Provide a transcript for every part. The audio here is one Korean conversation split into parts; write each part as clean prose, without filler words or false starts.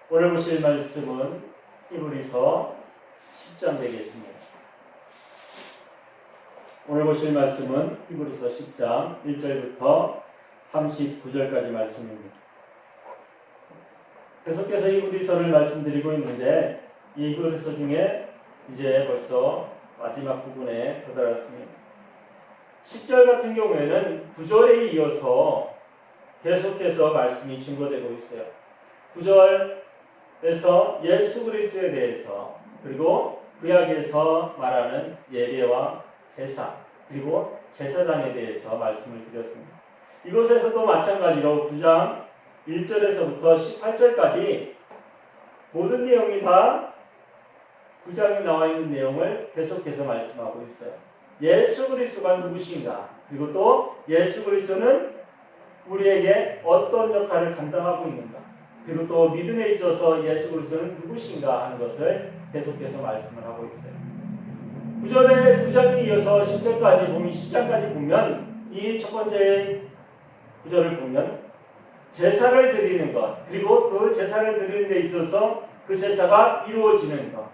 오늘 보실 말씀은 히브리서 10장 되겠습니다. 오늘 보실 말씀은 히브리서 10장 1절부터 39절까지 말씀입니다. 계속해서 히브리서를 말씀드리고 있는데 이 히브리서 중에 이제 벌써 마지막 부분에 도달했습니다. 10절 같은 경우에는 9절에 이어서 계속해서 말씀이 증거되고 있어요. 9절에서 예수 그리스도에 대해서, 그리고 구약에서 말하는 예배와 제사, 그리고 제사장에 대해서 말씀을 드렸습니다. 이곳에서도 마찬가지로 9장 1절에서부터 18절까지 모든 내용이 다 9장에 나와 있는 내용을 계속해서 말씀하고 있어요. 예수 그리스도가 누구신가, 그리고 또 예수 그리스도는 우리에게 어떤 역할을 감당하고 있는가, 그리고 또 믿음에 있어서 예수 그리스도는 누구신가 하는 것을 계속해서 말씀을 하고 있어요. 9장에 이어서 10절까지 보면, 10장까지 보면 이 첫 번째 9절을 보면 제사를 드리는 것, 그리고 그 제사를 드리는 데 있어서 그 제사가 이루어지는 것.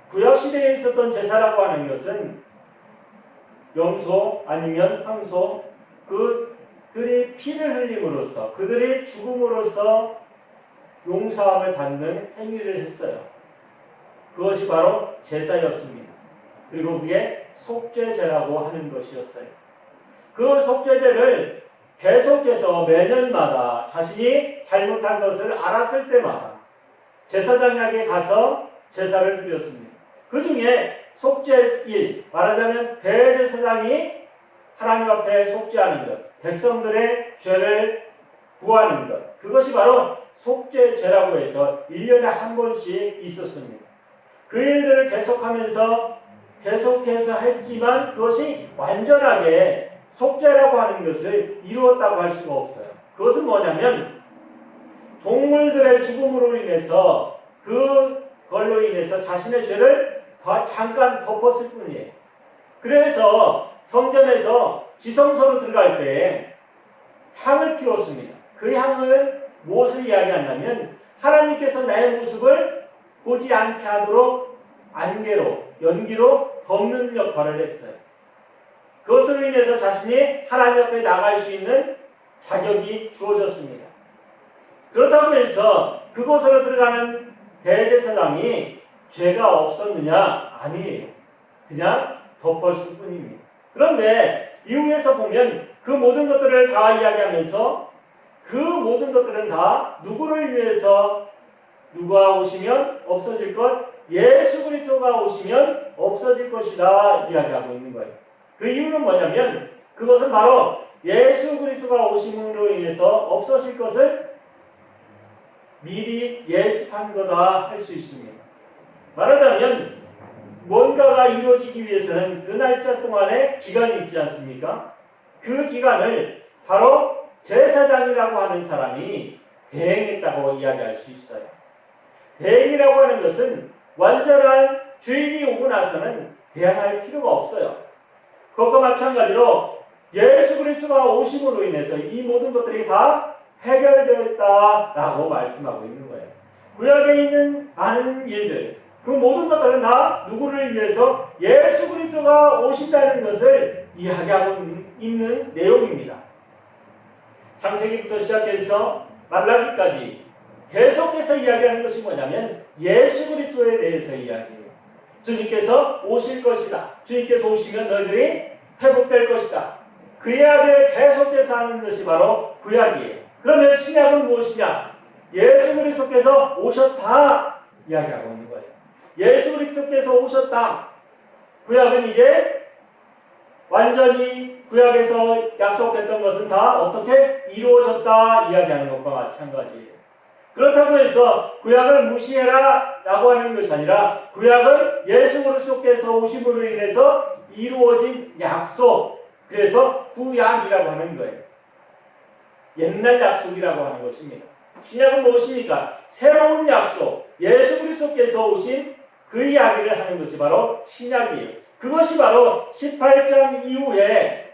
구약시대에 있었던 제사라고 하는 것은 염소 아니면 황소, 그들이 피를 흘림으로써, 그들이 죽음으로써 용서함을 받는 행위를 했어요. 그것이 바로 제사였습니다. 그리고 그게 속죄제라고 하는 것이었어요. 그 속죄제를 계속해서 매년마다 자신이 잘못한 것을 알았을 때마다 제사장에게 가서 제사를 드렸습니다. 그 중에 속죄일, 말하자면 대제사장이 하나님 앞에 속죄하는 것, 백성들의 죄를 구하는 것, 그것이 바로 속죄제라고 해서 1년에 한 번씩 있었습니다. 그 일들을 계속해서 했지만 그것이 완전하게 속죄라고 하는 것을 이루었다고 할 수가 없어요. 그것은 뭐냐면 동물들의 죽음으로 인해서, 그걸로 인해서 자신의 죄를 잠깐 덮었을 뿐이에요. 그래서 성전에서 지성소로 들어갈 때 향을 피웠습니다. 그 향은 무엇을 이야기하냐면 하나님께서 나의 모습을 보지 않게 하도록 안개로, 연기로 덮는 역할을 했어요. 그것으로 인해서 자신이 하나님 앞에 나갈 수 있는 자격이 주어졌습니다. 그렇다고 해서 그곳으로 들어가는 대제사장이 죄가 없었느냐? 아니에요. 그냥 덮었을 뿐입니다. 그런데 이후에서 보면 그 모든 것들을 다 이야기하면서 그 모든 것들은 다 누구를 위해서, 누가 오시면 없어질 것, 예수 그리스도가 오시면 없어질 것이다 이야기하고 있는 거예요. 그 이유는 뭐냐면 그것은 바로 예수 그리스도가 오심으로 인해서 없어질 것을 미리 예습한 거다 할 수 있습니다. 말하자면 뭔가가 이루어지기 위해서는 그 날짜 동안에 기간이 있지 않습니까? 그 기간을 바로 제사장이라고 하는 사람이 대행했다고 이야기할 수 있어요. 대행이라고 하는 것은 완전한 주인이 오고 나서는 대항할 필요가 없어요. 그것과 마찬가지로 예수 그리스도가 오심으로 인해서 이 모든 것들이 다 해결되었다라고 말씀하고 있는 거예요. 구약에 있는 많은 일들, 그 모든 것들은 다 누구를 위해서? 예수 그리스도가 오신다는 것을 이야기하고 있는 내용입니다. 창세기부터 시작해서 말라기까지 계속해서 이야기하는 것이 뭐냐면 예수 그리스도에 대해서 이야기해요. 주님께서 오실 것이다. 주님께서 오시면 너희들이 회복될 것이다. 그 이야기를 계속해서 하는 것이 바로 구약이에요. 그러면 신약은 무엇이냐? 예수 그리스도께서 오셨다 이야기하고 있는 거예요. 예수 그리스도께서 오셨다. 구약은 이제 완전히 구약에서 약속했던 것은 다 어떻게 이루어졌다 이야기하는 것과 마찬가지예요. 그렇다고 해서 구약을 무시해라 라고 하는 것이 아니라 구약은 예수 그리스도께서 오심으로 인해서 이루어진 약속, 그래서 구약이라고 하는 거예요. 옛날 약속이라고 하는 것입니다. 신약은 무엇입니까? 새로운 약속, 예수 그리스도께서 오신 그 이야기를 하는 것이 바로 신약이에요. 그것이 바로 18절 이후에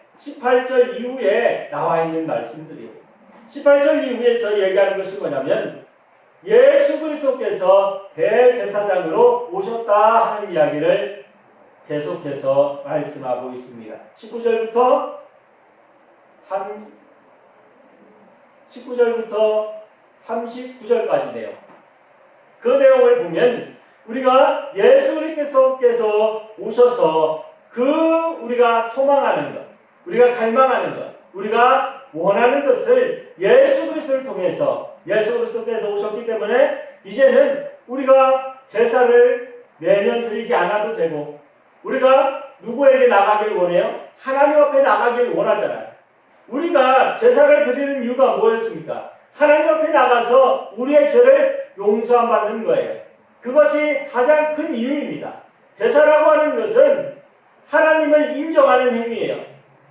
나와 있는 말씀들이에요. 18절 이후에서 얘기하는 것이 뭐냐면 예수 그리스도께서 대제사장으로 오셨다 하는 이야기를 계속해서 말씀하고 있습니다. 19절부터 39절까지네요. 그 내용을 보면 우리가 예수 그리스도께서 오셔서 우리가 소망하는 것, 우리가 갈망하는 것, 우리가 원하는 것을 예수 그리스도를 통해서 예수 그리스도께서 오셨기 때문에 이제는 우리가 제사를 매년 드리지 않아도 되고 우리가 누구에게 나가길 원해요? 하나님 앞에 나가길 원하잖아요. 우리가 제사를 드리는 이유가 뭐였습니까? 하나님 앞에 나가서 우리의 죄를 용서함 받는 거예요. 그것이 가장 큰 이유입니다. 제사라고 하는 것은 하나님을 인정하는 행위예요.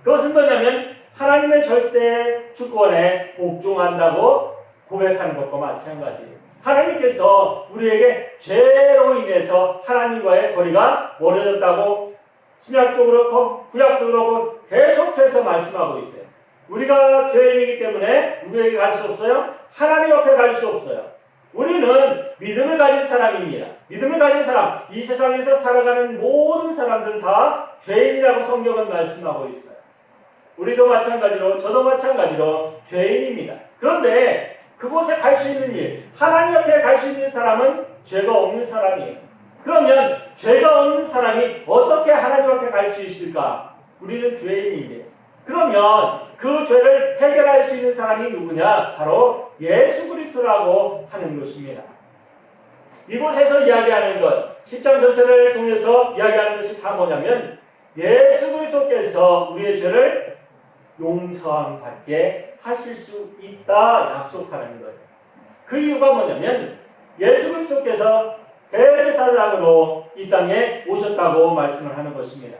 그것은 뭐냐면 하나님의 절대 주권에 복종한다고 고백하는 것과 마찬가지예요. 하나님께서 우리에게 죄로 인해서 하나님과의 거리가 멀어졌다고 신약도 그렇고 구약도 그렇고 계속해서 말씀하고 있어요. 우리가 죄인이기 때문에 누구에게 갈 수 없어요? 하나님 앞에 갈 수 없어요. 우리는 믿음을 가진 사람입니다. 믿음을 가진 사람, 이 세상에서 살아가는 모든 사람들은 다 죄인이라고 성경은 말씀하고 있어요. 우리도 마찬가지로, 저도 마찬가지로 죄인입니다. 그런데 그곳에 갈 수 있는 일, 하나님 앞에 갈 수 있는 사람은 죄가 없는 사람이에요. 그러면 죄가 없는 사람이 어떻게 하나님 앞에 갈 수 있을까? 우리는 죄인인데. 그러면 그 죄를 해결할 수 있는 사람이 누구냐? 바로 예수 그리스도라고 하는 것입니다. 이곳에서 이야기하는 것, 10장 전체를 통해서 이야기하는 것이 다 뭐냐면 예수 그리스도께서 우리의 죄를 용서함 받게 하실 수 있다 약속하는 거예요. 그 이유가 뭐냐면 예수 그리스도께서 대제사장으로 이 땅에 오셨다고 말씀을 하는 것입니다.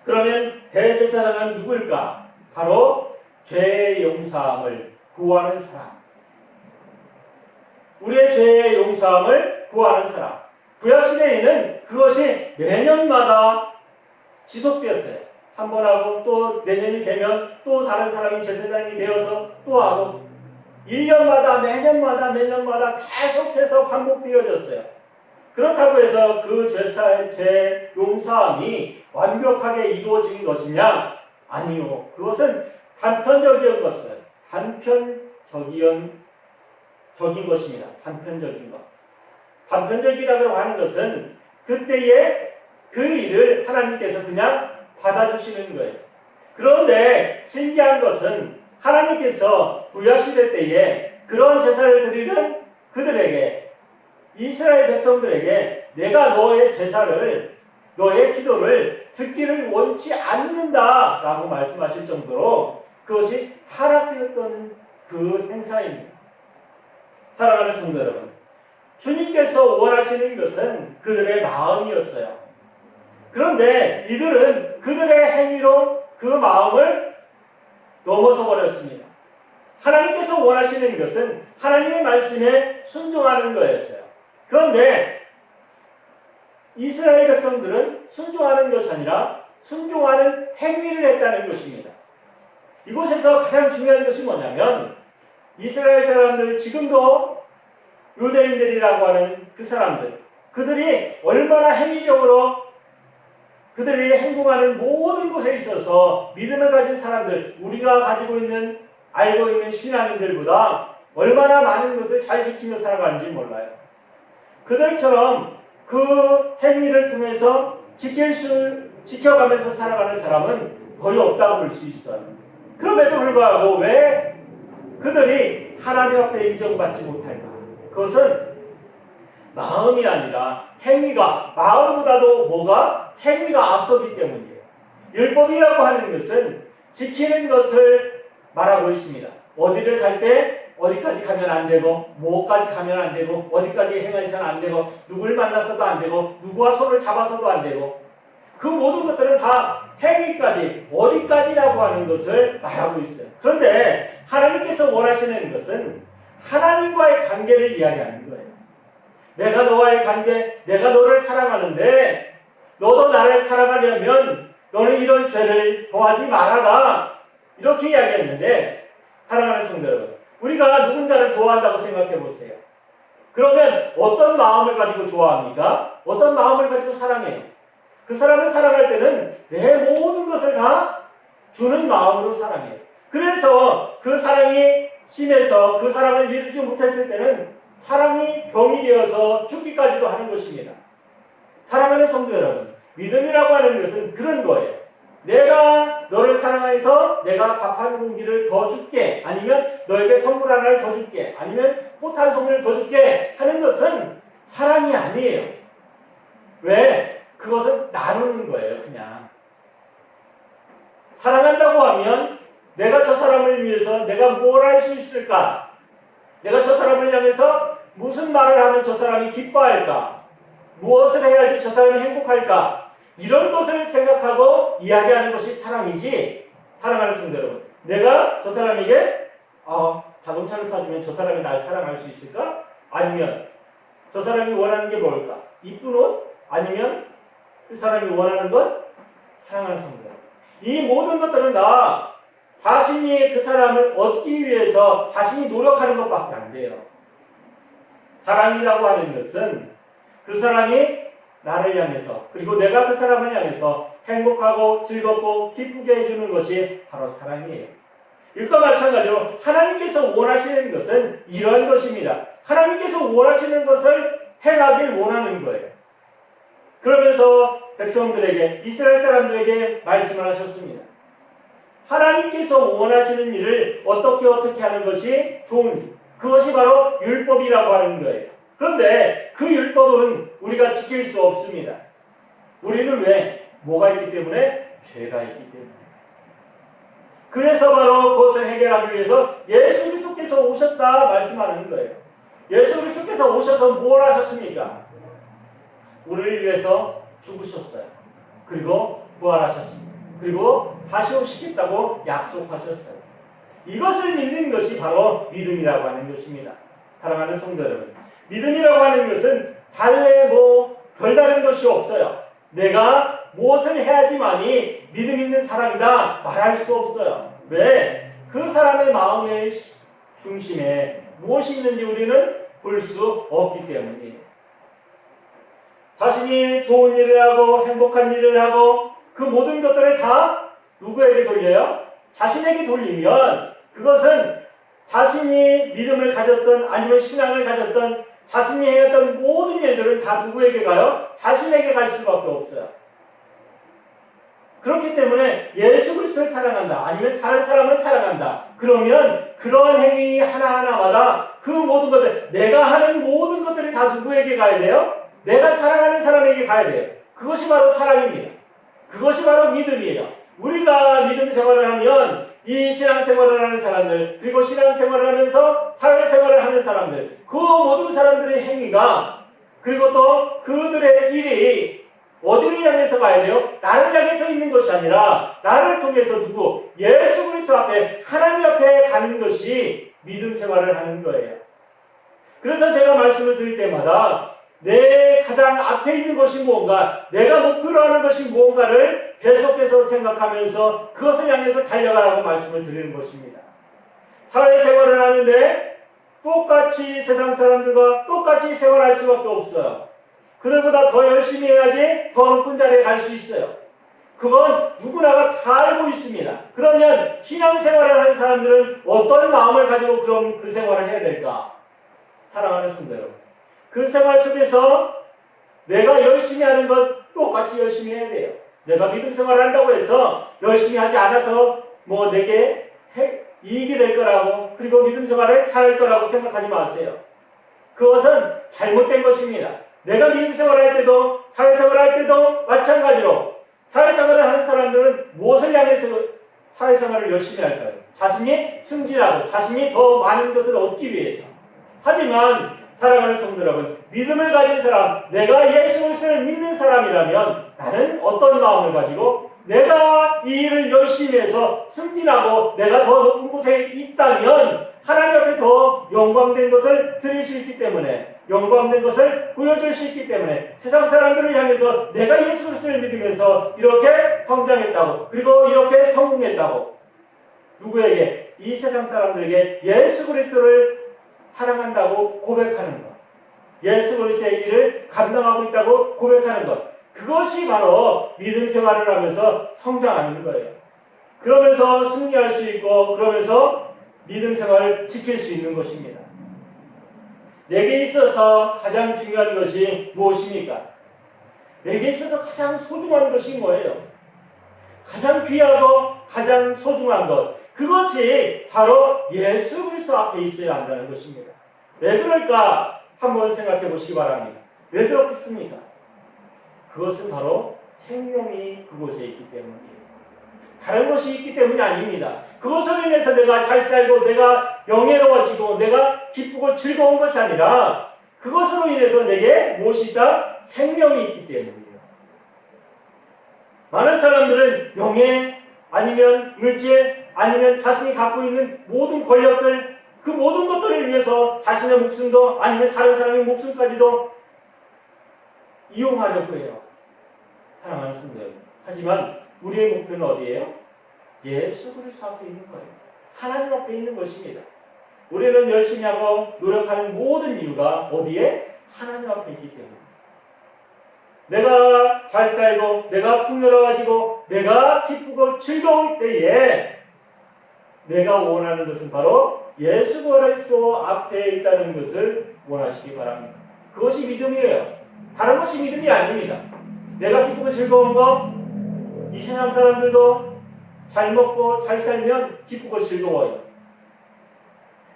그러면 대제사장은 누굴까? 바로 죄의 용서함을 구하는 사람. 우리의 죄의 용서함을 구하는 사람. 구약시대에는 그것이 매년마다 지속되었어요. 한 번 하고 또 내년이 되면 또 다른 사람이 제사장이 되어서 또 하고 1년마다 매년마다 계속해서 반복되어졌어요. 그렇다고 해서 그 죄 용서함이 완벽하게 이루어진 것이냐? 아니요. 그것은 단편적인 것은 단편적인 것입니다. 단편적인 것. 단편적이라고 하는 것은 그때의 그 일을 하나님께서 그냥 받아주시는 거예요. 그런데 신기한 것은 하나님께서 구약시대 때에 그런 제사를 드리는 그들에게 이스라엘 백성들에게 내가 너의 제사를 너의 기도를 듣기를 원치 않는다라고 말씀하실 정도로 그것이 타락되었던 그 행사입니다. 사랑하는 성도 여러분, 주님께서 원하시는 것은 그들의 마음이었어요. 그런데 이들은 그들의 행위로 그 마음을 넘어서 버렸습니다. 하나님께서 원하시는 것은 하나님의 말씀에 순종하는 거였어요. 그런데 이스라엘 백성들은 순종하는 것이 아니라 순종하는 행위를 했다는 것입니다. 이곳에서 가장 중요한 것이 뭐냐면 이스라엘 사람들, 지금도 유대인들이라고 하는 그 사람들, 그들이 얼마나 행위적으로 그들이 행동하는 모든 곳에 있어서 믿음을 가진 사람들, 우리가 가지고 있는 알고 있는 신앙인들보다 얼마나 많은 것을 잘 지키며 살아가는지 몰라요. 그들처럼 그 행위를 통해서 지켜가면서 살아가는 사람은 거의 없다고 볼 수 있어요. 그럼에도 불구하고 왜 그들이 하나님 앞에 인정받지 못할까? 그것은 마음이 아니라 행위가, 마음보다도 뭐가? 행위가 앞서기 때문이에요. 율법이라고 하는 것은 지키는 것을 말하고 있습니다. 어디를 갈 때 어디까지 가면 안 되고, 뭐까지 가면 안 되고, 어디까지 행해서는 안 되고, 누굴 만나서도 안 되고, 누구와 손을 잡아서도 안 되고, 그 모든 것들은 다 행위까지, 어디까지라고 하는 것을 말하고 있어요. 그런데 하나님께서 원하시는 것은 하나님과의 관계를 이야기하는 거예요. 내가 너와의 관계, 내가 너를 사랑하는데 너도 나를 사랑하려면 너는 이런 죄를 범하지 말아라. 이렇게 이야기했는데 사랑하는 성도 여러분, 우리가 누군가를 좋아한다고 생각해 보세요. 그러면 어떤 마음을 가지고 좋아합니까? 어떤 마음을 가지고 사랑해요? 그 사람을 사랑할 때는 내 모든 것을 다 주는 마음으로 사랑해요. 그래서 그 사랑이 심해서 그 사랑을 이루지 못했을 때는 사랑이 병이 되어서 죽기까지도 하는 것입니다. 사랑하는 성도 여러분, 믿음이라고 하는 것은 그런 거예요. 내가 너를 사랑해서 내가 밥 한 공기를 더 줄게, 아니면 너에게 선물 하나를 더 줄게, 아니면 꽃 한 송이를 더 줄게 하는 것은 사랑이 아니에요. 왜? 그것은 나누는 거예요, 그냥. 사랑한다고 하면 내가 저 사람을 위해서 내가 뭘 할 수 있을까? 내가 저 사람을 향해서 무슨 말을 하면 저 사람이 기뻐할까? 무엇을 해야지 저 사람이 행복할까? 이런 것을 생각하고 이야기하는 것이 사랑이지. 사랑하는 성도 여러분, 내가 저 사람에게 자동차를 사주면 저 사람이 날 사랑할 수 있을까? 아니면 저 사람이 원하는 게 뭘까? 이쁜 옷? 아니면 그 사람이 원하는 것? 사랑하는 성도 여러분, 이 모든 것들은 다 자신이 그 사람을 얻기 위해서 자신이 노력하는 것밖에 안 돼요. 사랑이라고 하는 것은 그 사람이 나를 향해서, 그리고 내가 그 사람을 향해서 행복하고 즐겁고 기쁘게 해주는 것이 바로 사랑이에요. 이것과 마찬가지로 하나님께서 원하시는 것은 이런 것입니다. 하나님께서 원하시는 것을 행하길 원하는 거예요. 그러면서 백성들에게, 이스라엘 사람들에게 말씀을 하셨습니다. 하나님께서 원하시는 일을 어떻게 하는 것이 좋은지, 그것이 바로 율법이라고 하는 거예요. 그런데 그 율법은 우리가 지킬 수 없습니다. 우리는 왜? 뭐가 있기 때문에? 죄가 있기 때문에. 그래서 바로 그것을 해결하기 위해서 예수 그리스도께서 오셨다 말씀하는 거예요. 예수 그리스도께서 오셔서 뭘 하셨습니까? 우리를 위해서 죽으셨어요. 그리고 부활하셨습니다. 그리고 다시 오시겠다고 약속하셨어요. 이것을 믿는 것이 바로 믿음이라고 하는 것입니다. 사랑하는 성도 여러분, 믿음이라고 하는 것은 달래 별다른 것이 없어요. 내가 무엇을 해야지만이 믿음 있는 사람이다 말할 수 없어요. 왜? 그 사람의 마음의 중심에 무엇이 있는지 우리는 볼 수 없기 때문이에요. 자신이 좋은 일을 하고 행복한 일을 하고 그 모든 것들을 다 누구에게 돌려요? 자신에게 돌리면 그것은 자신이 믿음을 가졌던 아니면 신앙을 가졌던 자신이 해왔던 모든 일들은 다 누구에게 가요? 자신에게 갈 수밖에 없어요. 그렇기 때문에 예수 그리스도를 사랑한다, 아니면 다른 사람을 사랑한다, 그러면 그런 행위 하나하나마다 그 모든 것들, 내가 하는 모든 것들이 다 누구에게 가야 돼요? 내가 사랑하는 사람에게 가야 돼요. 그것이 바로 사랑입니다. 그것이 바로 믿음이에요. 우리가 믿음 생활을 하면 이 신앙생활을 하는 사람들, 그리고 신앙생활을 하면서 사회생활을 하는 사람들, 그 모든 사람들의 행위가, 그리고 또 그들의 일이 어디를 향해서 가야 돼요? 나를 향해서 있는 것이 아니라 나를 통해서 누구? 예수 그리스도 앞에, 하나님 앞에 가는 것이 믿음 생활을 하는 거예요. 그래서 제가 말씀을 드릴 때마다 내 가장 앞에 있는 것이 무언가, 내가 목표로 하는 것이 무언가를 계속해서 생각하면서 그것을 향해서 달려가라고 말씀을 드리는 것입니다. 사회생활을 하는데 똑같이 세상 사람들과 똑같이 생활할 수밖에 없어요. 그들보다 더 열심히 해야지 더 높은 자리에 갈 수 있어요. 그건 누구나가 다 알고 있습니다. 그러면 신앙생활을 하는 사람들은 어떤 마음을 가지고 그럼 그 생활을 해야 될까? 사랑하는 성도 여러분, 그 생활 속에서 내가 열심히 하는 것 똑같이 열심히 해야 돼요. 내가 믿음 생활을 한다고 해서 열심히 하지 않아서 내게 이익이 될 거라고, 그리고 믿음 생활을 잘할 거라고 생각하지 마세요. 그것은 잘못된 것입니다. 내가 믿음 생활을 할 때도 사회생활을 할 때도 마찬가지로 사회생활을 하는 사람들은 무엇을 향해서 사회생활을 열심히 할까요? 자신이 승진하고 자신이 더 많은 것을 얻기 위해서. 하지만 사랑하는 성도 여러분, 믿음을 가진 사람, 내가 예수 그리스도를 믿는 사람이라면 나는 어떤 마음을 가지고 내가 이 일을 열심히 해서 승진하고 내가 더 높은 곳에 있다면 하나님 앞에 더 영광된 것을 드릴 수 있기 때문에, 영광된 것을 보여줄 수 있기 때문에 세상 사람들을 향해서 내가 예수 그리스도를 믿으면서 이렇게 성장했다고, 그리고 이렇게 성공했다고, 누구에게? 이 세상 사람들에게 예수 그리스도를 사랑한다고 고백하는 것, 예수 그리스도의 일을 감당하고 있다고 고백하는 것, 그것이 바로 믿음 생활을 하면서 성장하는 거예요. 그러면서 승리할 수 있고 그러면서 믿음 생활을 지킬 수 있는 것입니다. 내게 있어서 가장 중요한 것이 무엇입니까? 내게 있어서 가장 소중한 것이 뭐예요? 가장 귀하고 가장 소중한 것, 그것이 바로 예수 그리스도 앞에 있어야 한다는 것입니다. 왜 그럴까? 한번 생각해 보시기 바랍니다. 왜 그렇겠습니까? 그것은 바로 생명이 그곳에 있기 때문이에요. 다른 것이 있기 때문이 아닙니다. 그것으로 인해서 내가 잘 살고 내가 영예로워지고 내가 기쁘고 즐거운 것이 아니라 그것으로 인해서 내게 무엇이 있다? 생명이 있기 때문이에요. 많은 사람들은 명예 아니면 물질 아니면 자신이 갖고 있는 모든 권력들, 그 모든 것들을 위해서 자신의 목숨도 아니면 다른 사람의 목숨까지도 이용하려고 해요. 사랑하는 성도 여러분. 하지만 우리의 목표는 어디예요? 예수 그리스도 앞에 있는 거예요. 하나님 앞에 있는 것입니다. 우리는 열심히 하고 노력하는 모든 이유가 어디에? 하나님 앞에 있기 때문에. 내가 잘 살고 내가 풍요로워지고 내가 기쁘고 즐거울 때에 내가 원하는 것은 바로 예수 그리스도 앞에 있다는 것을 원하시기 바랍니다. 그것이 믿음이에요. 다른 것이 믿음이 아닙니다. 내가 기쁘고 즐거운 거, 이 세상 사람들도 잘 먹고 잘 살면 기쁘고 즐거워요.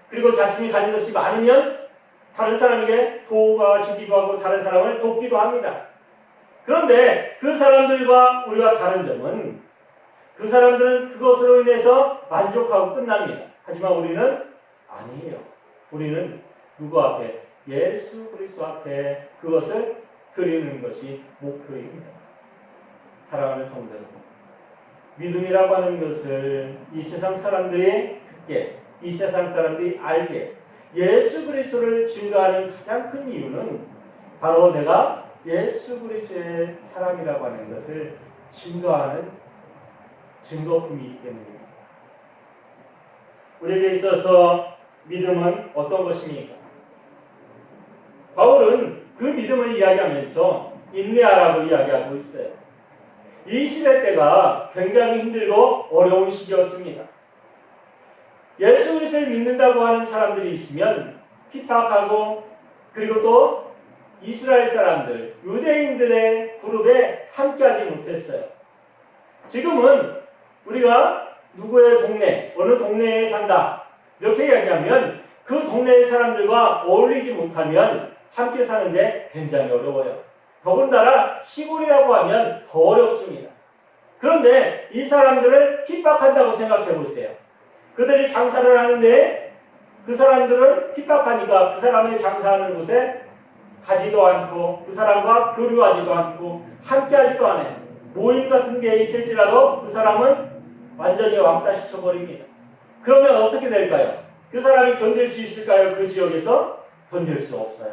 그리고 자신이 가진 것이 많으면 다른 사람에게 도와주기도 하고 다른 사람을 돕기도 합니다. 그런데 그 사람들과 우리가 다른 점은 그 사람들은 그것으로 인해서 만족하고 끝납니다. 하지만 우리는 아니에요. 우리는 누구 앞에? 예수 그리스도 앞에 그것을 드리는 것이 목표입니다. 사랑하는 성도 여러분, 믿음이라고 하는 것을 이 세상 사람들이 듣게, 이 세상 사람들이 알게, 예수 그리스도를 증거하는 가장 큰 이유는 바로 내가 예수 그리스도의 사랑이라고 하는 것을 증거하는 증거품이기 때문입니다. 우리에게 있어서 믿음은 어떤 것입니까? 바울은 그 믿음을 이야기하면서 인내하라고 이야기하고 있어요. 이 시대 때가 굉장히 힘들고 어려운 시기였습니다. 예수 그리스도를 믿는다고 하는 사람들이 있으면 핍박하고 그리고 또 이스라엘 사람들, 유대인들의 그룹에 함께하지 못했어요. 지금은 우리가 누구의 동네, 어느 동네에 산다 이렇게 이야기하면 그 동네의 사람들과 어울리지 못하면 함께 사는데 굉장히 어려워요. 더군다나 시골이라고 하면 더 어렵습니다. 그런데 이 사람들을 핍박한다고 생각해 보세요. 그들이 장사를 하는데 그 사람들은 핍박하니까 그 사람의 장사하는 곳에 가지도 않고 그 사람과 교류하지도 않고 함께하지도 않아요. 모임 같은 게 있을지라도 그 사람은 완전히 왕따시켜버립니다. 그러면 어떻게 될까요? 그 사람이 견딜 수 있을까요? 그 지역에서? 견딜 수 없어요.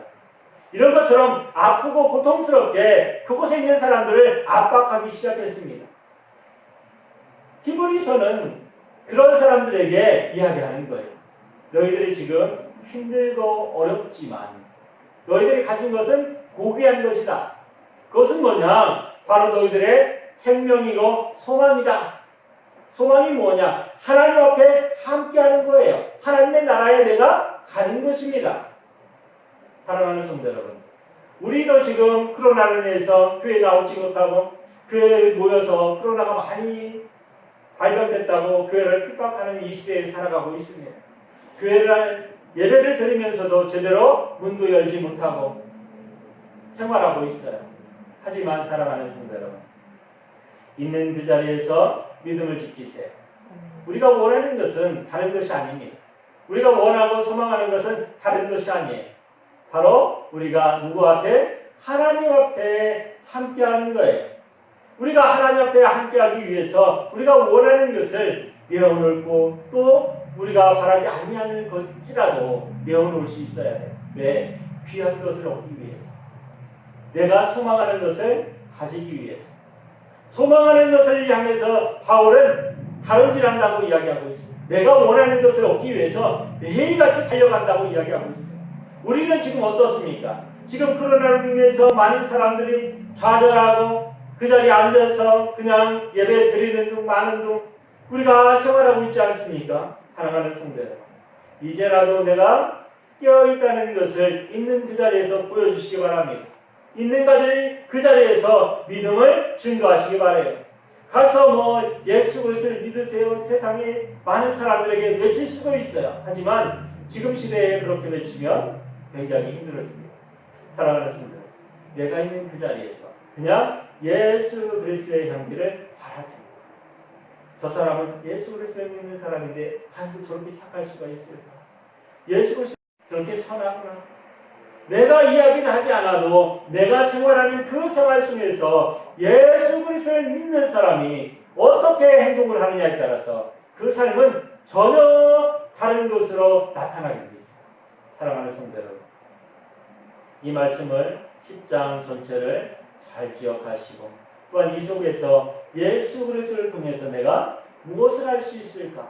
이런 것처럼 아프고 고통스럽게 그곳에 있는 사람들을 압박하기 시작했습니다. 히브리서는 그런 사람들에게 이야기하는 거예요. 너희들이 지금 힘들고 어렵지만 너희들이 가진 것은 고귀한 것이다. 그것은 뭐냐? 바로 너희들의 생명이고 소망이다. 소망이 뭐냐? 하나님 앞에 함께하는 거예요. 하나님의 나라에 내가 가는 것입니다. 사랑하는 성도 여러분, 우리도 지금 코로나로 인해서 교회에 나오지 못하고 교회에 모여서 코로나가 많이 발견됐다고 교회를 핍박하는 이 시대에 살아가고 있습니다. 교회를 예배를 드리면서도 제대로 문도 열지 못하고 생활하고 있어요. 하지만 사랑하는 성도 여러분, 있는 그 자리에서 믿음을 지키세요. 우리가 원하는 것은 다른 것이 아닙니다. 우리가 원하고 소망하는 것은 다른 것이 아니에요. 바로 우리가 누구 앞에? 하나님 앞에 함께하는 거예요. 우리가 하나님 앞에 함께하기 위해서 우리가 원하는 것을 내어놓고 또 우리가 바라지 아니하는 것일지라도 내어놓을 수 있어야 돼요. 왜? 귀한 것을 얻기 위해서. 내가 소망하는 것을 가지기 위해서. 소망하는 것을 향해서 바울은 다름질한다고 이야기하고 있습니다. 내가 원하는 것을 얻기 위해서 매일같이 달려간다고 이야기하고 있어요. 우리는 지금 어떻습니까? 지금 코로나로 인해서 많은 사람들이 좌절하고 그 자리에 앉아서 그냥 예배 드리는 등 많은 등 우리가 생활하고 있지 않습니까? 사랑하는 성도 여러분, 이제라도 내가 깨어있다는 것을 있는 그 자리에서 보여주시기 바랍니다. 있는 그 자리에서 믿음을 증거하시기 바라요. 가서 예수 그리스도를 믿으세요. 세상에 많은 사람들에게 외칠 수도 있어요. 하지만 지금 시대에 그렇게 외치면 굉장히 힘들어집니다. 사랑하는 성도, 내가 있는 그 자리에서 그냥 예수 그리스도의 향기를 바라세요. 저 사람은 예수 그리스도를 믿는 사람인데 아이고 저렇게 착할 수가 있을까? 예수 그리스도 저렇게 선하구나. 내가 이야기를 하지 않아도 내가 생활하는 그 생활 속에서 예수 그리스도를 믿는 사람이 어떻게 행동을 하느냐에 따라서 그 삶은 전혀 다른 것으로 나타나게 되어 있습니다. 사랑하는 성도 여러분, 이 말씀을 10장 전체를 잘 기억하시고 또한 이 속에서 예수 그리스도를 통해서 내가 무엇을 할 수 있을까?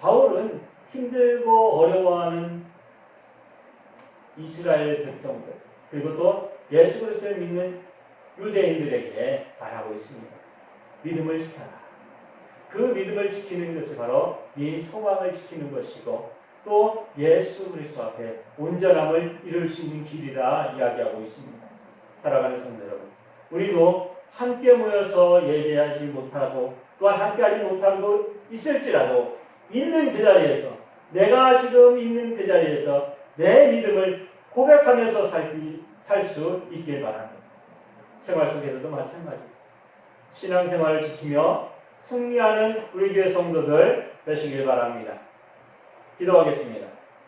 바울은 힘들고 어려워하는 이스라엘 백성들 그리고 또 예수 그리스도를 믿는 유대인들에게 말하고 있습니다. 믿음을 지켜라. 그 믿음을 지키는 것이 바로 이 소망을 지키는 것이고 또 예수 그리스도 앞에 온전함을 이룰 수 있는 길이라 이야기하고 있습니다. 사랑하는 성도 여러분, 우리도 함께 모여서 예배하지 못하고 또한 함께하지 못하고 있을지라도 있는 그 자리에서 내가 지금 있는 그 자리에서 내 믿음을 고백하면서 살 수 있길 바랍니다. 생활 속에서도 마찬가지입니다. 신앙생활을 지키며 승리하는 우리 교회 성도들 되시길 바랍니다. 기도하겠습니다.